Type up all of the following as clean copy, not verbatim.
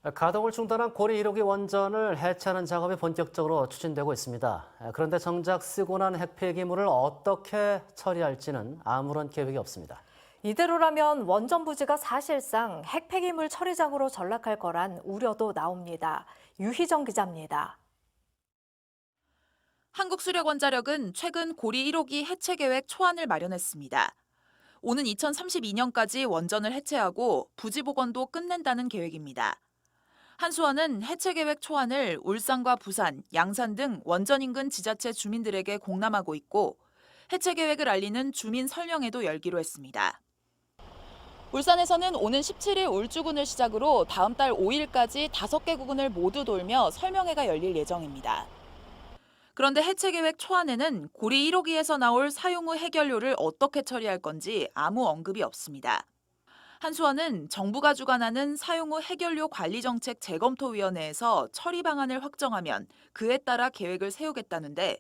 가동을 중단한 고리 1호기 원전을 해체하는 작업이 본격적으로 추진되고 있습니다. 그런데 정작 쓰고 난 핵폐기물을 어떻게 처리할지는 아무런 계획이 없습니다. 이대로라면 원전 부지가 사실상 핵폐기물 처리장으로 전락할 거란 우려도 나옵니다. 유희정 기자입니다. 한국수력원자력은 최근 고리 1호기 해체 계획 초안을 마련했습니다. 오는 2032년까지 원전을 해체하고 부지 복원도 끝낸다는 계획입니다. 한수원은 해체 계획 초안을 울산과 부산, 양산 등 원전 인근 지자체 주민들에게 공람하고 있고 해체 계획을 알리는 주민 설명회도 열기로 했습니다. 울산에서는 오는 17일 울주군을 시작으로 다음 달 5일까지 5개 구군을 모두 돌며 설명회가 열릴 예정입니다. 그런데 해체 계획 초안에는 고리 1호기에서 나올 사용 후 해결료를 어떻게 처리할 건지 아무 언급이 없습니다. 한수원은 정부가 주관하는 사용 후 해결료 관리정책 재검토위원회에서 처리 방안을 확정하면 그에 따라 계획을 세우겠다는데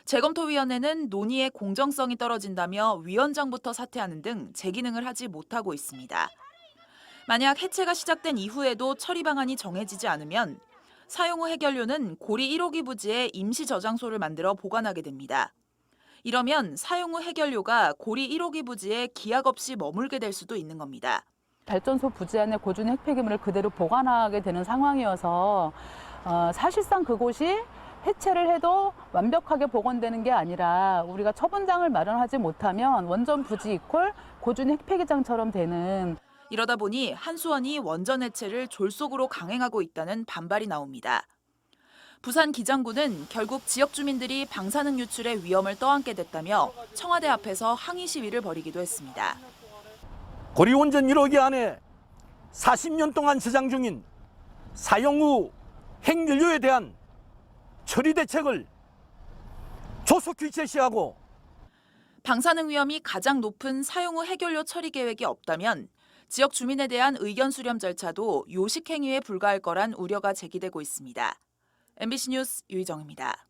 재검토위원회는 논의의 공정성이 떨어진다며 위원장부터 사퇴하는 등 재기능을 하지 못하고 있습니다. 만약 해체가 시작된 이후에도 처리 방안이 정해지지 않으면 사용 후 해결료는 고리 1호기 부지에 임시 저장소를 만들어 보관하게 됩니다. 이러면 사용 후 해결료가 고리 1호기 부지에 기약 없이 머물게 될 수도 있는 겁니다. 발전소 부지 안에 고준 핵폐기물을 그대로 보관하게 되는 상황이어서 사실상 그곳이 해체를 해도 완벽하게 복원되는 게 아니라 우리가 처분장을 마련하지 못하면 원전 부지 이퀄 고준 핵폐기장처럼 되는. 이러다 보니 한수원이 원전 해체를 졸속으로 강행하고 있다는 반발이 나옵니다. 부산 기장군은 결국 지역 주민들이 방사능 유출의 위험을 떠안게 됐다며 청와대 앞에서 항의 시위를 벌이기도 했습니다. 고리 원전 1호기 안에 40년 동안 저장 중인 사용 후 핵연료에 대한 처리 대책을 조속히 제시하고 방사능 위험이 가장 높은 사용 후 해결료 처리 계획이 없다면 지역 주민에 대한 의견 수렴 절차도 요식 행위에 불과할 거란 우려가 제기되고 있습니다. MBC 뉴스 유희정입니다.